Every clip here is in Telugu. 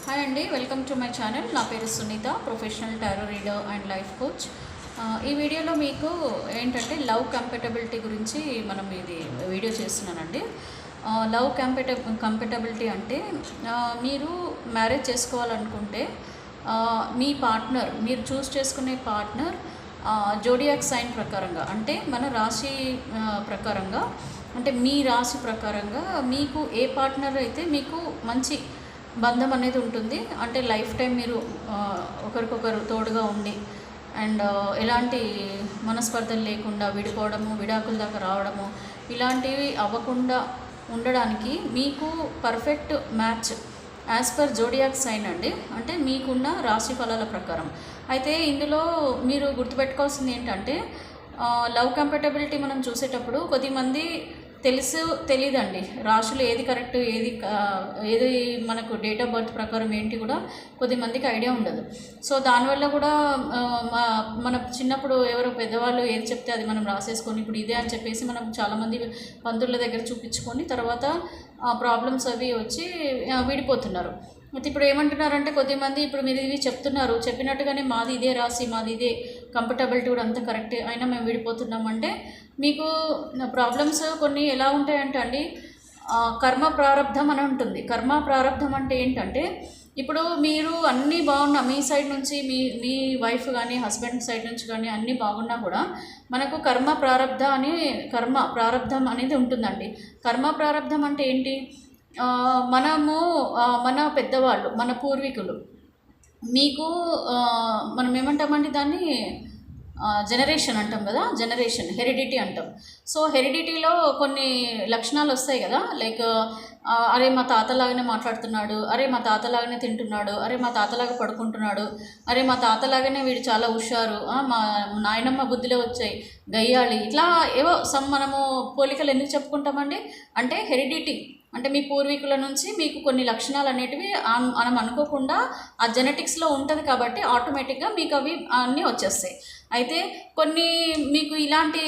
హాయ్ అండి, వెల్కమ్ టు మై ఛానల్. నా పేరు Sunita, professional tarot reader and life coach. ఈ వీడియోలో మీకు ఏంటంటే లవ్ కంపాటబిలిటీ గురించి ఇది వీడియో చేస్తున్నానండి. లవ్ కంపాటబిలిటీ అంటే మీరు మ్యారేజ్ చేసుకోవాలనుకుంటే మీ పార్ట్నర్, మీరు చూస్ చేసుకునే పార్ట్నర్ జోడియాక్ సైన్ ప్రకారంగా, అంటే మన రాశి ప్రకారంగా, అంటే మీ రాశి ప్రకారంగా మీకు ఏ పార్ట్నర్ అయితే మీకు మంచి బంధం అనేది ఉంటుంది. అంటే లైఫ్ టైం మీరు ఒకరికొకరు తోడుగా ఉండి అండ్ ఎలాంటి మనస్పర్ధలు లేకుండా విడిపోవడము, విడాకుల దాకా రావడము, ఇలాంటివి అవ్వకుండా ఉండడానికి మీకు perfect match as per zodiac sign అండి. అంటే మీకున్న రాశి ఫలాల ప్రకారం. అయితే ఇందులో మీరు గుర్తుపెట్టుకోవాల్సింది ఏంటంటే లవ్ కంపాటబిలిటీ మనం చూసేటప్పుడు కొద్దిమంది తెలియదండి రాశులు ఏది కరెక్ట్, ఏది మనకు డేట్ ఆఫ్ బర్త్ ప్రకారం ఏంటి కూడా కొద్దిమందికి ఐడియా ఉండదు. సో దానివల్ల కూడా మన చిన్నప్పుడు ఎవరో పెద్దవాళ్ళు ఏది చెప్తే అది మనం రాసేసుకొని ఇప్పుడు ఇదే అని చెప్పేసి మనం చాలామంది పంతుల దగ్గర చూపించుకొని తర్వాత ప్రాబ్లమ్స్ అవి వచ్చి విడిపోతున్నారు. అయితే ఇప్పుడు ఏమంటున్నారంటే కొద్దిమంది ఇప్పుడు మీరు ఇవి చెప్తున్నారు, చెప్పినట్టుగానే మాది ఇదే రాసి, మాది ఇదే కంఫర్టబిలిటీ కూడా అంతా కరెక్టే, అయినా మేము విడిపోతున్నామంటే మీకు ప్రాబ్లమ్స్ కొన్ని ఎలా ఉంటాయంటే అండి, కర్మ ప్రారంధం అని ఉంటుంది. కర్మ ప్రారంధం అంటే ఏంటంటే ఇప్పుడు మీరు అన్నీ బాగున్నా, మీ సైడ్ నుంచి మీ వైఫ్ కానీ హస్బెండ్ సైడ్ నుంచి కానీ అన్నీ బాగున్నా కూడా మనకు కర్మ ప్రారంధం అనేది ఉంటుందండి. కర్మ ప్రారంధం అంటే ఏంటి? మనము మన పెద్దవాళ్ళు, మన పూర్వీకులు మీకు మనం ఏమంటామండి దాన్ని జనరేషన్ అంటాం కదా, జనరేషన్ హెరిడిటీ అంటాం. సో హెరిడిటీలో కొన్ని లక్షణాలు వస్తాయి కదా, లైక్ అరే మా తాతలాగానే మాట్లాడుతున్నాడు, అరే మా తాతలాగానే తింటున్నాడు, అరే మా తాతలాగా పడుకుంటున్నాడు, అరే మా తాతలాగానే వీడు చాలా హుషారు, మా నాయనమ్మ బుద్ధిలో వచ్చాయి, గయ్యాళి, ఇట్లా ఏవో మనము పోలికలు ఎందుకు చెప్పుకుంటామండి అంటే హెరిడిటీ, అంటే మీ పూర్వీకుల నుంచి మీకు కొన్ని లక్షణాలు అనేటివి మనం అనుకోకుండా ఆ జెనెటిక్స్లో ఉంటుంది కాబట్టి ఆటోమేటిక్గా మీకు అవి అన్నీ వచ్చేస్తాయి. అయితే కొన్ని మీకు ఇలాంటి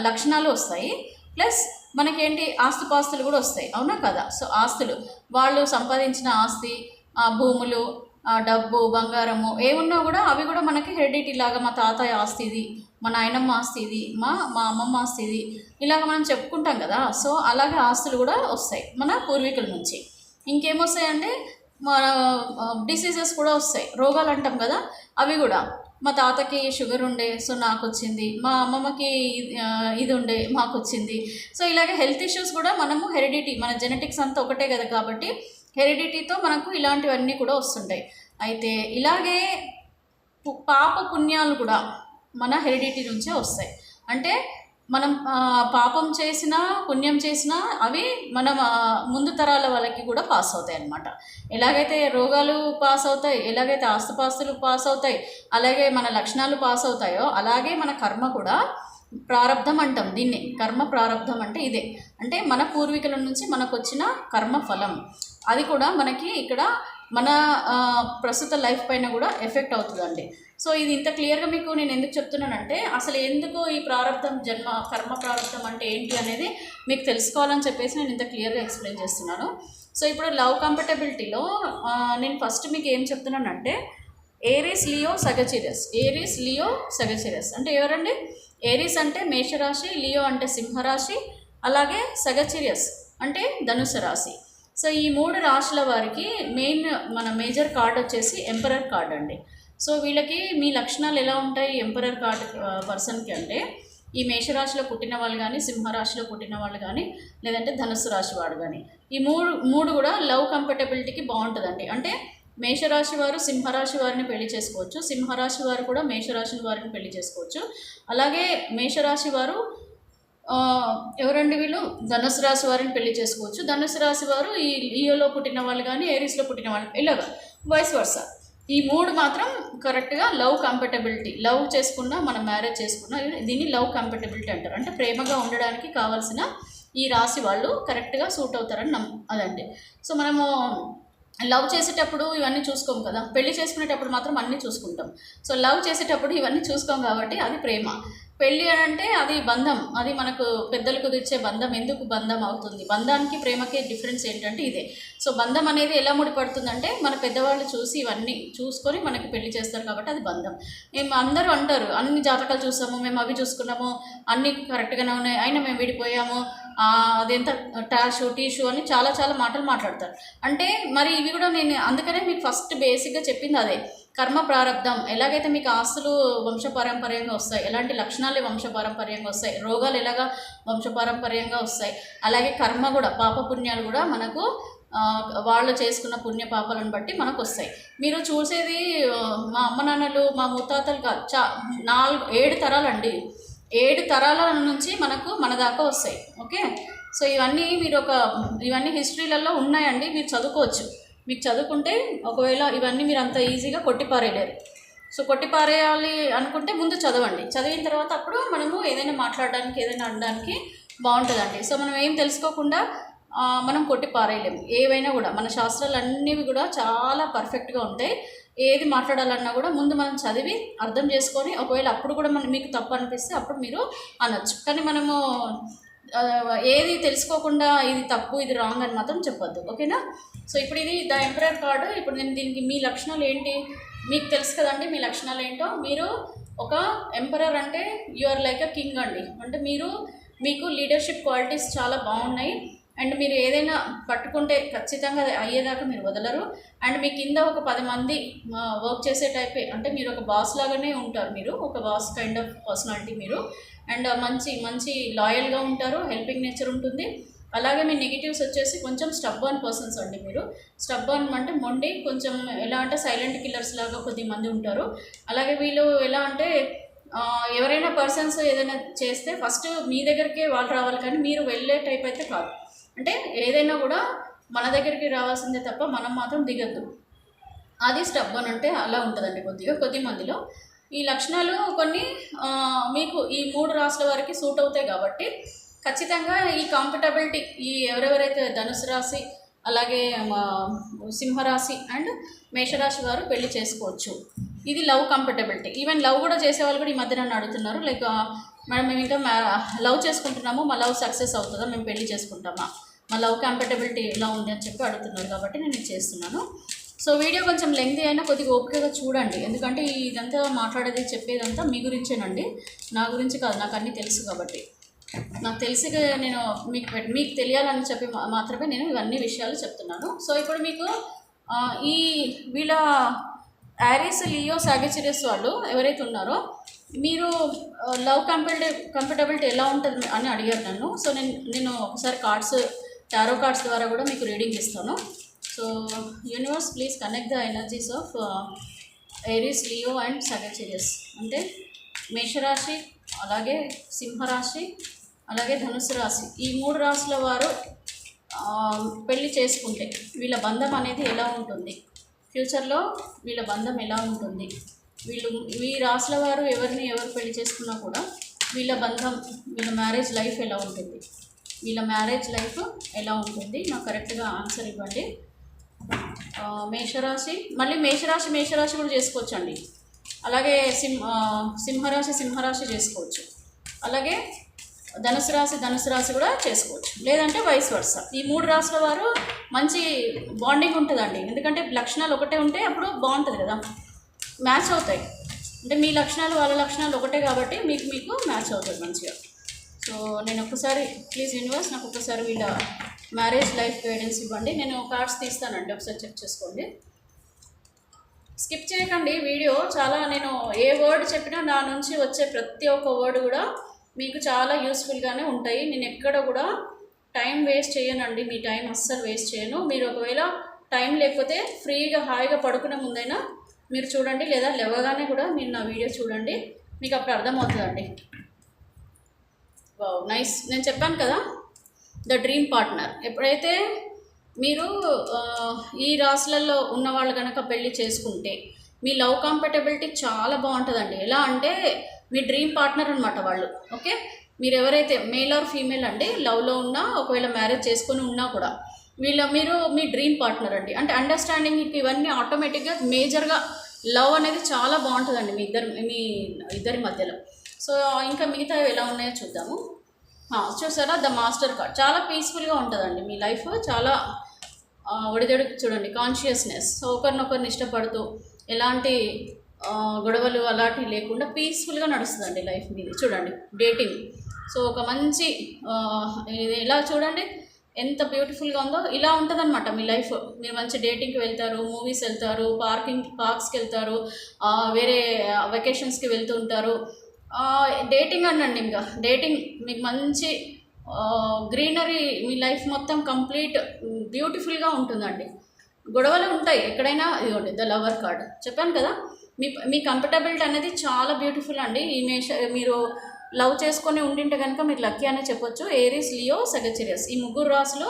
లక్షణాలు వస్తాయి, ప్లస్ మనకేంటి ఆస్తిపాస్తులు కూడా వస్తాయి, అవునా కదా. సో ఆస్తులు, వాళ్ళు సంపాదించిన ఆస్తి, భూములు, డబ్బు, బంగారము ఏమున్నా కూడా అవి కూడా మనకి హెరిడిటీ లాగా, మా తాతయ్య ఆస్తి ఇది, మా నాయనమ్మ ఆస్తి ఇది, మా అమ్మమ్మ ఆస్తి ఇది, ఇలాగ మనం చెప్పుకుంటాం కదా. సో అలాగే ఆస్తులు కూడా వస్తాయి మన పూర్వీకుల నుంచి. ఇంకేమొస్తాయంటే మన డిసీజెస్ కూడా వస్తాయి, రోగాలు అంటాం కదా, అవి కూడా మా తాతకి షుగర్ ఉండే సో నాకు వచ్చింది, మా అమ్మమ్మకి ఇది ఉండే మాకు వచ్చింది. సో ఇలాగే హెల్త్ ఇష్యూస్ కూడా మనము హెరిడిటీ, మన జెనెటిక్స్ అంతా ఒకటే కదా కాబట్టి హెరిడిటీతో మనకు ఇలాంటివన్నీ కూడా వస్తుంటాయి. అయితే ఇలాగే పాప పుణ్యాలు కూడా మన హెరిడిటీ నుంచే వస్తాయి. అంటే మనం పాపం చేసినా పుణ్యం చేసినా అవి మన ముందు తరాల వాళ్ళకి కూడా పాస్ అవుతాయి అన్నమాట. ఎలాగైతే రోగాలు పాస్ అవుతాయి, ఎలాగైతే ఆస్తుపాస్తులు పాస్ అవుతాయి, అలాగే మన లక్షణాలు పాస్ అవుతాయో అలాగే మన కర్మ కూడా ప్రారంధం అంటాం దీన్ని. కర్మ ప్రారంధం అంటే ఇదే, అంటే మన పూర్వీకుల నుంచి మనకు వచ్చిన కర్మ ఫలం, అది కూడా మనకి ఇక్కడ మన ప్రస్తుత లైఫ్ పైన కూడా ఎఫెక్ట్ అవుతుందండి. సో ఇది ఇంత క్లియర్గా మీకు నేను ఎందుకు చెప్తున్నానంటే అసలు ఎందుకు ఈ ప్రారంధం, కర్మ ప్రారంధం అంటే ఏంటి అనేది మీకు తెలుసుకోవాలని చెప్పేసి నేను ఇంత క్లియర్గా ఎక్స్ప్లెయిన్ చేస్తున్నాను. సో ఇప్పుడు లవ్ కంపాటబిలిటీలో నేను ఫస్ట్ మీకు ఏం చెప్తున్నానంటే ఏరీస్ లియో సగచిరస్ అంటే ఎవరండి? ఏరీస్ అంటే మేషరాశి, లియో అంటే సింహరాశి, అలాగే సగచిరియస్ అంటే ధనుసు రాశి. సో ఈ 3 రాశుల వారికి మన మేజర్ కార్డ్ వచ్చేసి ఎంపరర్ కార్డ్ అండి. సో వీళ్ళకి మీ లక్షణాలు ఎలా ఉంటాయి ఎంపరర్ కార్డ్ పర్సన్కి అంటే ఈ మేషరాశిలో పుట్టిన వాళ్ళు కానీ, సింహరాశిలో పుట్టిన వాళ్ళు కానీ, లేదంటే ధనుసు రాశి వాడు కానీ, ఈ మూడు కూడా లవ్ కంపాటబిలిటీకి బాగుంటుందండి. అంటే మేషరాశి వారు సింహరాశి వారిని పెళ్లి చేసుకోవచ్చు, సింహరాశి వారు కూడా మేషరాశి వారిని పెళ్లి చేసుకోవచ్చు, అలాగే మేషరాశి వారు ఎవరండి వీళ్ళు ధనుసు రాశి వారిని పెళ్లి చేసుకోవచ్చు, ధనుసు రాశి వారు ఈ లియోలో పుట్టిన వాళ్ళు కానీ ఏరీస్లో పుట్టిన వాళ్ళు, ఇలాగా వైస్ వర్సా. ఈ 3 మాత్రం కరెక్ట్గా లవ్ కంపాటబిలిటీ, లవ్ చేసుకున్నా మనం మ్యారేజ్ చేసుకున్నా దీన్ని లవ్ కంపాటబిలిటీ అంటారు. అంటే ప్రేమగా ఉండడానికి కావాల్సిన ఈ రాశి వాళ్ళు కరెక్ట్గా సూట్ అవుతారని అదండి. సో మనము లవ్ చేసేటప్పుడు ఇవన్నీ చూసుకోం కదా, పెళ్లి చేసుకునేటప్పుడు మాత్రం అన్నీ చూసుకుంటాం. సో లవ్ చేసేటప్పుడు ఇవన్నీ చూసుకోం కాబట్టి అది ప్రేమ. పెళ్ళి అని అంటే అది బంధం, అది మనకు పెద్దలు కుదిర్చే బంధం. ఎందుకు బంధం అవుతుంది? బంధానికి ప్రేమకి డిఫరెన్స్ ఏంటంటే ఇదే. సో బంధం అనేది ఎలా ముడిపడుతుందంటే మన పెద్దవాళ్ళు చూసి ఇవన్నీ చూసుకొని మనకి పెళ్లి చేస్తారు కాబట్టి అది బంధం. మేము అందరూ అంటారు అన్ని జాతకాలు చూసాము, మేము అవి చూసుకున్నాము, అన్నీ కరెక్ట్గానే ఉన్నాయి, అయినా మేము విడిపోయాము, అదెంత టీషు అని చాలా చాలా మాటలు మాట్లాడతారు. అంటే మరి ఇవి కూడా నేను అందుకనే మీకు ఫస్ట్ బేసిక్గా చెప్పింది అదే. కర్మ ప్రారంధం ఎలాగైతే మీకు ఆస్తులు వంశపారంపర్యంగా వస్తాయి, ఎలాంటి లక్షణాలు వంశపారంపర్యంగా వస్తాయి, రోగాలు ఎలాగా వంశపారంపర్యంగా వస్తాయి, అలాగే కర్మ కూడా పాపపుణ్యాలు కూడా మనకు వాళ్ళు చేసుకున్న పుణ్య పాపాలను బట్టి మనకు వస్తాయి. మీరు చూసేది మా అమ్మ నాన్నలు మా ముత్తాతలు కాదు, 7 తరాలండి. 7 తరాల నుంచి మన దాకా వస్తాయి. ఓకే, సో ఇవన్నీ హిస్టరీలలో ఉన్నాయండి, మీరు చదువుకోవచ్చు. మీకు చదువుకుంటే ఒకవేళ ఇవన్నీ మీరు అంత ఈజీగా కొట్టిపారేయలేరు. సో కొట్టిపారేయాలి అనుకుంటే ముందు చదవండి, చదివిన తర్వాత అప్పుడు మనము ఏదైనా మాట్లాడడానికి ఏదైనా అనడానికి బాగుంటుందండి. సో మనం ఏం తెలుసుకోకుండా మనం కొట్టిపారేయలేము. ఏవైనా కూడా మన శాస్త్రాలు అన్నీ కూడా చాలా పర్ఫెక్ట్గా ఉంటాయి. ఏది మాట్లాడాలన్నా కూడా ముందు మనం చదివి అర్థం చేసుకొని ఒకవేళ అప్పుడు కూడా మీకు తప్పు అనిపిస్తే అప్పుడు మీరు అనొచ్చు. కానీ మనము ఏది తెలుసుకోకుండా ఇది తప్పు ఇది రాంగ్ అని మాత్రం చెప్పొద్దు. ఓకేనా? సో ఇప్పుడు ఇది ద ఎంపరర్ కార్డు. ఇప్పుడు నేను దీనికి మీ లక్షణాలు ఏంటి మీకు తెలుసు కదండి, మీ లక్షణాలు ఏంటో. మీరు ఒక ఎంపరర్ అంటే you are like a king అండి. అంటే మీకు లీడర్షిప్ క్వాలిటీస్ చాలా బాగున్నాయి. అండ్ మీరు ఏదైనా పట్టుకుంటే ఖచ్చితంగా అయ్యేదాకా మీరు వదలరు. అండ్ మీ కింద ఒక 10 మంది వర్క్ చేసే టైపే, అంటే మీరు ఒక బాస్ లాగానే ఉంటారు. మీరు ఒక బాస్ కైండ్ ఆఫ్ పర్సనాలిటీ మీరు. అండ్ మంచి లాయల్గా ఉంటారు, హెల్పింగ్ నేచర్ ఉంటుంది. అలాగే మీ నెగిటివ్స్ వచ్చేసి కొంచెం స్టబ్బర్న్ పర్సన్స్ అండి. మీరు స్టబ్బర్న్ అంటే మొండి, కొంచెం ఎలా అంటే సైలెంట్ కిల్లర్స్ లాగా కొద్దిమంది ఉంటారు. అలాగే వీళ్ళు ఎలా అంటే ఎవరైనా పర్సన్స్ ఏదైనా చేస్తే ఫస్ట్ మీ దగ్గరికే వాళ్ళు రావాలి, కానీ మీరు వెళ్ళే టైప్ అయితే కాదు. అంటే ఏదైనా కూడా మన దగ్గరికి రావాల్సిందే తప్ప మనం మాత్రం దిగద్దు. అది స్టబ్బర్న్ అంటే అలా ఉంటుందండి కొద్ది మందిలో. ఈ లక్షణాలు కొన్ని మీకు ఈ 3 రాశుల వారికి సూట్ అవుతాయి కాబట్టి ఖచ్చితంగా ఈ కాంపిటబిలిటీ ఎవరెవరైతే ధనుసు రాశి, అలాగే సింహరాశి అండ్ మేషరాశి వారు పెళ్లి చేసుకోవచ్చు. ఇది లవ్ కంపాటబిలిటీ. ఈవెన్ లవ్ కూడా చేసేవాళ్ళు కూడా ఈ మధ్య నన్ను అడుగుతున్నారు, లైక్ మేడం మేము ఇంకా లవ్ చేసుకుంటున్నాము, మా లవ్ సక్సెస్ అవుతుందా, మేము పెళ్లి చేసుకుంటామా, మా లవ్ కంపాటబిలిటీ ఎలా ఉంది అని చెప్పి అడుగుతున్నారు. కాబట్టి నేను ఇది చేస్తున్నాను. సో వీడియో కొంచెం లెంగ్తీ అయినా కొద్దిగా ఓపికగా చూడండి, ఎందుకంటే ఇదంతా మాట్లాడేది చెప్పేదంతా మీ గురించేనండి, నా గురించి కాదు. నాకు అన్నీ తెలుసు కాబట్టి, నాకు తెలిసి నేను మీకు తెలియాలని చెప్పి మాత్రమే నేను ఇవన్నీ విషయాలు చెప్తున్నాను. సో ఇప్పుడు మీకు వీళ్ళ యారీస్, లియో, సాగిటేరియస్ వాళ్ళు ఎవరైతే ఉన్నారో మీరు లవ్ కంపాటబిలిటీ ఎలా ఉంటుంది అని అడిగారు నన్ను. సో నేను ఒకసారి టారో కార్డ్స్ ద్వారా కూడా మీకు రీడింగ్ ఇస్తాను. So universe please connect the energies of Aries, Leo and Sagittarius. అంటే మేషరాశి, అలాగే సింహరాశి, అలాగే ధనుసు రాశి, ఈ 3 రాశుల వారు పెళ్లి చేసుకుంటే వీళ్ళ బంధం అనేది ఎలా ఉంటుంది, ఫ్యూచర్లో వీళ్ళ బంధం ఎలా ఉంటుంది, ఈ రాశుల వారు ఎవరు పెళ్లి చేసుకున్నా కూడా వీళ్ళ బంధం, వీళ్ళ మ్యారేజ్ లైఫ్ ఎలా ఉంటుంది, నాకు కరెక్ట్గా ఆన్సర్ ఇవ్వండి. మేషరాశి, మళ్ళీ మేషరాశి కూడా చేసుకోవచ్చండి. అలాగే సింహరాశి చేసుకోవచ్చు. అలాగే ధనుసు రాశి కూడా చేసుకోవచ్చు, లేదంటే వైస్ వర్సా. ఈ 3 రాశుల వారు మంచి బాండింగ్ ఉంటుందండి. ఎందుకంటే లక్షణాలు ఒకటే ఉంటే అప్పుడు బాగుంటుంది కదా, మ్యాచ్ అవుతాయి. అంటే మీ లక్షణాలు వాళ్ళ లక్షణాలు ఒకటే కాబట్టి మీకు మ్యాచ్ అవుతుంది మంచిగా. సో నేను ఒక్కసారి ప్లీజ్ యూనివర్స్ నాకు ఒక్కసారి వీళ్ళ మ్యారేజ్ లైఫ్ గైడెన్స్ ఇవ్వండి. నేను కార్డ్స్ తీస్తానండి, ఒకసారి చెక్ చేసుకోండి. స్కిప్ చేయకండి వీడియో. చాలా నేను ఏ వర్డ్ చెప్పినా నా నుంచి వచ్చే ప్రతి ఒక్క వర్డ్ కూడా మీకు చాలా యూస్ఫుల్గానే ఉంటాయి. నేను ఎక్కడ కూడా టైం వేస్ట్ చేయనండి, మీ టైం అస్సలు వేస్ట్ చేయను. మీరు ఒకవేళ టైం లేకపోతే ఫ్రీగా హాయిగా పడుకునే ముందైనా మీరు చూడండి, లేదా లేవగానే కూడా మీరు నా వీడియో చూడండి, మీకు అప్పుడు అర్థమవుతుందండి. Wow, nice. నేను చెప్పాను కదా ద డ్రీమ్ పార్ట్నర్. ఎప్పుడైతే మీరు ఈ రాశులలో ఉన్నవాళ్ళు కనుక పెళ్ళి చేసుకుంటే మీ లవ్ కంపాటబిలిటీ చాలా బాగుంటుందండి. ఎలా అంటే మీ డ్రీమ్ పార్ట్నర్ అనమాట వాళ్ళు. ఓకే, మీరు ఎవరైతే మేల్ ఆర్ ఫీమేల్ అండి లవ్లో ఉన్నా, ఒకవేళ మ్యారేజ్ చేసుకొని ఉన్నా కూడా మీరు మీ డ్రీమ్ పార్ట్నర్ అండి. అంటే అండర్స్టాండింగ్ ఇవన్నీ ఆటోమేటిక్గా మేజర్గా లవ్ అనేది చాలా బాగుంటుందండి మీ ఇద్దరి మధ్యలో. సో ఇంకా మిగతా ఎలా ఉన్నాయో చూద్దాము. చూసారా, ద మాస్టర్ కార్డ్ చాలా పీస్ఫుల్గా ఉంటుందండి మీ లైఫ్. చాలా ఒడిదొడికి చూడండి, కాన్షియస్నెస్. సో ఒకరినొకరిని ఇష్టపడుతూ ఎలాంటి గొడవలు అలాంటివి లేకుండా పీస్ఫుల్గా నడుస్తుందండి లైఫ్ మీది. చూడండి, డేటింగ్. సో ఒక మంచి ఇది ఎలా చూడండి ఎంత బ్యూటిఫుల్గా ఉందో. ఇలా ఉంటుందన్నమాట మీ లైఫ్. మీరు మంచి డేటింగ్కి వెళ్తారు, మూవీస్ వెళ్తారు, పార్క్స్కి వెళ్తారు, వేరే వెకేషన్స్కి వెళ్తూ ఉంటారు. డేటింగ్ అనండి, ఇంకా డేటింగ్ మీకు మంచి గ్రీనరీ, మీ లైఫ్ మొత్తం కంప్లీట్ బ్యూటిఫుల్గా ఉంటుందండి. గొడవలు ఉంటాయి ఎక్కడైనా. ఇదిగోండి ద లవర్ కార్డ్ చెప్పాను కదా. మీ కంఫర్టబిలిటీ అనేది చాలా బ్యూటిఫుల్ అండి. మీరు లవ్ చేసుకొని ఉండింటే కనుక మీరు లక్కీ అనే చెప్పొచ్చు. ఏరీస్, లియో, సగచిరియస్ ఈ ముగ్గురు రాసులు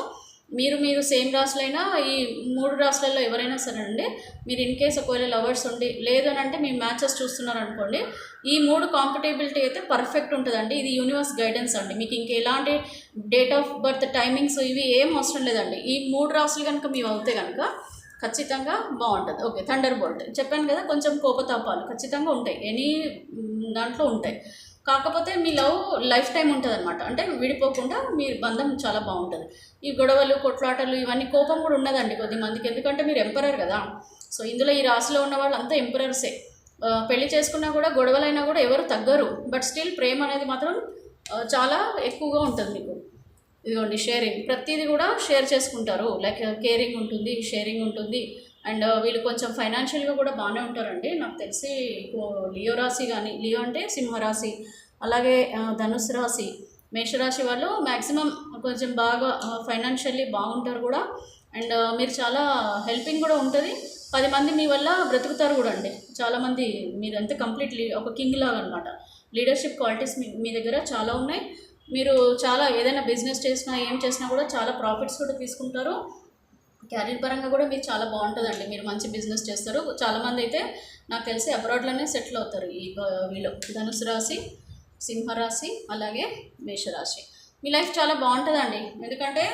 మీరు సేమ్ రాసులైనా ఈ 3 రాసులలో ఎవరైనా సరే అండి, మీరు ఇన్ కేస్ ఒకవేళ లవర్స్ ఉండి లేదు అని అంటే మీ మ్యాచెస్ చూస్తున్నారు అనుకోండి, ఈ 3 కాంపిటబిలిటీ అయితే పర్ఫెక్ట్ ఉంటుందండి. ఇది యూనివర్స్ గైడెన్స్ అండి. మీకు ఇంకెలాంటి డేట్ ఆఫ్ బర్త్, టైమింగ్స్ ఇవి ఏం అవసరం లేదండి. ఈ 3 రాసులు కనుక మీరు అవుతే కనుక ఖచ్చితంగా బాగుంటుంది. ఓకే, థండర్ బోల్ట్ చెప్పాను కదా, కొంచెం కోపతాపాలు ఖచ్చితంగా ఉంటాయి, ఎనీ దాంట్లో ఉంటాయి. కాకపోతే మీ లైఫ్ టైం ఉంటుంది అనమాట. అంటే విడిపోకుండా మీ బంధం చాలా బాగుంటుంది. ఈ గొడవలు, కొట్లాటలు, ఇవన్నీ కోపం కూడా ఉన్నదండి కొద్దిమందికి, ఎందుకంటే మీరు ఎంపరర్ కదా. సో ఇందులో ఈ రాశిలో ఉన్న వాళ్ళు అంతా ఎంపరర్సే. పెళ్లి చేసుకున్నా కూడా గొడవలైనా కూడా ఎవరు తగ్గరు, బట్ స్టిల్ ప్రేమ అనేది మాత్రం చాలా ఎక్కువగా ఉంటుంది మీకు. ఇదిగోండి షేరింగ్, ప్రతిదీ కూడా షేర్ చేసుకుంటారు. లైక్ కేరింగ్ ఉంటుంది, షేరింగ్ ఉంటుంది. అండ్ వీళ్ళు కొంచెం ఫైనాన్షియల్గా కూడా బాగానే ఉంటారండి. నాకు తెలిసి లియో రాశి కానీ, లియో అంటే సింహరాశి, అలాగే ధనుసు రాశి, మేషరాశి వాళ్ళు మ్యాక్సిమం కొంచెం బాగా ఫైనాన్షియల్లీ బాగుంటారు కూడా. అండ్ మీరు చాలా హెల్పింగ్ కూడా ఉంటుంది. 10 మంది మీ వల్ల బ్రతుకుతారు కూడా అండి. చాలామంది మీరు అంతే కంప్లీట్ ఒక కింగ్ లాగా అనమాట. లీడర్షిప్ క్వాలిటీస్ మీ దగ్గర చాలా ఉన్నాయి. మీరు చాలా ఏదైనా బిజినెస్ చేసినా ఏం చేసినా కూడా చాలా ప్రాఫిట్స్ కూడా తీసుకుంటారు. క్యారియర్ పరంగా కూడా మీరు చాలా బాగుంటుందండి. మీరు మంచి బిజినెస్ చేస్తారు. చాలామంది అయితే నాకు తెలిసి అబ్రాడ్లోనే సెటిల్ అవుతారు ఈ వీళ్ళు. ధనుసు రాశి, సింహరాశి, అలాగే మేషరాశి. మీ లైఫ్ చాలా బాగుంటుందండి. ఎందుకంటే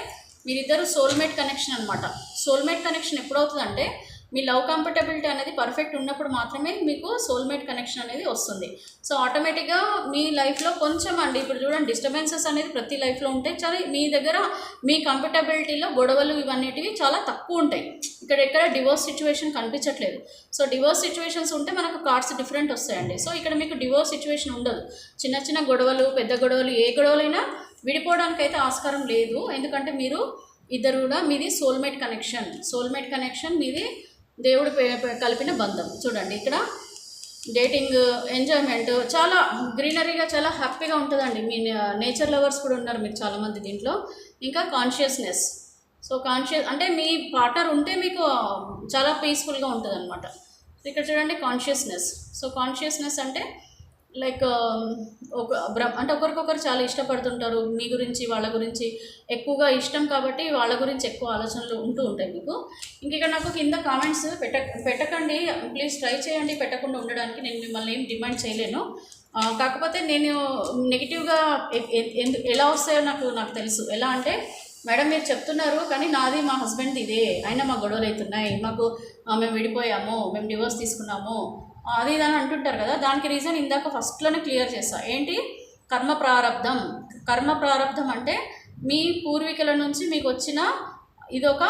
మీరిద్దరు సోల్మేట్ కనెక్షన్ అనమాట. సోల్మేట్ కనెక్షన్ ఎప్పుడవుతుందంటే మీ లవ్ కంఫర్టబిలిటీ అనేది పర్ఫెక్ట్ ఉన్నప్పుడు మాత్రమే మీకు సోల్మేట్ కనెక్షన్ అనేది వస్తుంది. సో ఆటోమేటిక్గా మీ లైఫ్లో కొంచెం అండి, ఇప్పుడు చూడండి డిస్టర్బెన్సెస్ అనేది ప్రతి లైఫ్లో ఉంటాయి. చాలా మీ దగ్గర మీ కంఫర్టబిలిటీలో గొడవలు ఇవన్నిటివి చాలా తక్కువ ఉంటాయి. ఇక్కడ ఎక్కడ డివోర్స్ సిచ్యువేషన్ కనిపించట్లేదు. సో డివోర్స్ సిచ్యువేషన్స్ ఉంటే మనకు కార్డ్స్ డిఫరెంట్ వస్తాయండి. సో ఇక్కడ మీకు డివోర్స్ సిచ్యువేషన్ ఉండదు. చిన్న చిన్న గొడవలు, పెద్ద గొడవలు, ఏ గొడవలైనా విడిపోవడానికి అయితే ఆస్కారం లేదు. ఎందుకంటే మీరు ఇద్దరు కూడా మీది సోల్మేట్ కనెక్షన్ మీది దేవుడు కలిపిన బంధం. చూడండి ఇక్కడ డేటింగ్, ఎంజాయ్మెంట్, చాలా గ్రీనరీగా చాలా హ్యాపీగా ఉంటుందండి. మీ నేచర్ లవర్స్ కూడా ఉన్నారు మీరు చాలామంది దీంట్లో. ఇంకా కాన్షియస్నెస్. సో అంటే మీ పార్ట్నర్ ఉంటే మీకు చాలా పీస్ఫుల్గా ఉంటుంది అనమాట. ఇక్కడ చూడండి కాన్షియస్నెస్. సో కాన్షియస్నెస్ అంటే లైక్ అంటే ఒకరికొకరు చాలా ఇష్టపడుతుంటారు. మీ గురించి వాళ్ళ గురించి ఎక్కువగా ఇష్టం కాబట్టి వాళ్ళ గురించి ఎక్కువ ఆలోచనలు ఉంటూ ఉంటాయి మీకు. ఇంక ఇక్కడ నాకు కింద కామెంట్స్ పెట్టకండి ప్లీజ్, ట్రై చేయండి పెట్టకుండా ఉండడానికి. నేను మిమ్మల్ని ఏం డిమాండ్ చేయలేను. కాకపోతే నేను నెగిటివ్గా ఎలా వస్తాయో నాకు తెలుసు. ఎలా అంటే మేడం మీరు చెప్తున్నారు కానీ నాది మా హస్బెండ్ది ఇదే, అయినా మా గొడవలు అవుతున్నాయి, మేము విడిపోయాము, మేము డివోర్స్ తీసుకున్నాము, అది ఇదని అంటుంటారు కదా. దానికి రీజన్ ఇందాక ఫస్ట్లోనే క్లియర్ చేస్తా. ఏంటి? కర్మ ప్రారంధం అంటే మీ పూర్వీకుల నుంచి మీకు వచ్చిన ఇదొక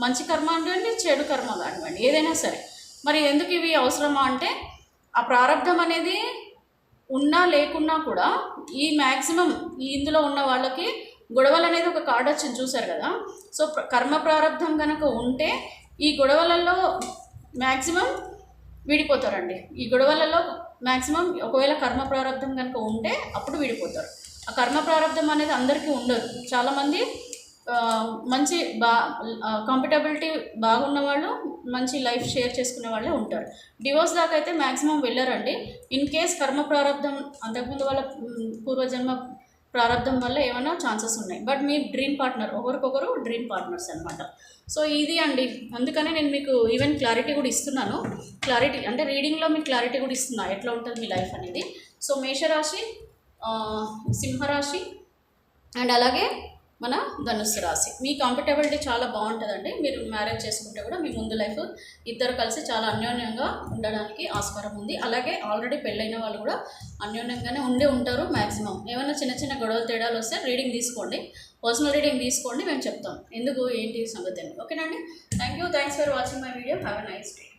మంచి కర్మ కానివ్వండి, చెడు కర్మ కానివ్వండి, ఏదైనా సరే. మరి ఎందుకు ఇవి అవసరమా అంటే ఆ ప్రారంధం అనేది ఉన్నా లేకున్నా కూడా ఈ మ్యాక్సిమం ఇందులో ఉన్న వాళ్ళకి గొడవలు అనేది ఒక కార్డు వచ్చింది చూసారు కదా. సో కర్మ ప్రారంధం కనుక ఉంటే ఈ గొడవలలో మ్యాక్సిమం విడిపోతారండి. ఈ గొడవలలో మ్యాక్సిమం ఒకవేళ కర్మ ప్రారంధం కనుక ఉంటే అప్పుడు విడిపోతారు. ఆ కర్మ ప్రారంధం అనేది అందరికీ ఉండదు. చాలామంది మంచి కంఫర్టబిలిటీ బాగున్న వాళ్ళు, మంచి లైఫ్ షేర్ చేసుకునే వాళ్ళే ఉంటారు. డివోర్స్ దాకా అయితే మ్యాక్సిమం వెళ్ళారండి. ఇన్ కేస్ కర్మ ప్రారంధం అంతకుముందు వాళ్ళ పూర్వజన్మ ప్రారంధం వల్ల ఏమైనా ఛాన్సెస్ ఉన్నాయి. బట్ మీ డ్రీమ్ పార్ట్నర్, ఒకరికొకరు డ్రీమ్ పార్ట్నర్స్ అనమాట. సో ఇది అండి. అందుకనే నేను మీకు ఈవెన్ క్లారిటీ కూడా ఇస్తున్నాను. క్లారిటీ అంటే రీడింగ్లో మీకు క్లారిటీ కూడా ఇస్తున్నా ఎట్లా ఉంటుంది మీ లైఫ్ అనేది. సో మేషరాశి, సింహరాశి అండ్ అలాగే మన ధనుస్సు రాశి. మీ కంఫర్టబిలిటీ చాలా బాగుంటుందండి. మీరు మ్యారేజ్ చేసుకుంటే కూడా మీ ముందు లైఫ్ ఇద్దరు కలిసి చాలా అన్యోన్యంగా ఉండడానికి ఆస్కారం ఉంది. అలాగే ఆల్రెడీ పెళ్ళైన వాళ్ళు కూడా అన్యోన్యంగానే ఉంటారు మ్యాక్సిమం. ఏమైనా చిన్న చిన్న గొడవలు తేడాలు వస్తే రీడింగ్ తీసుకోండి, పర్సనల్ రీడింగ్ తీసుకోండి, మేము చెప్తాం ఎందుకు ఏంటి సంగతి అని. ఓకేనండి. Thanks for watching my video. Have a nice day.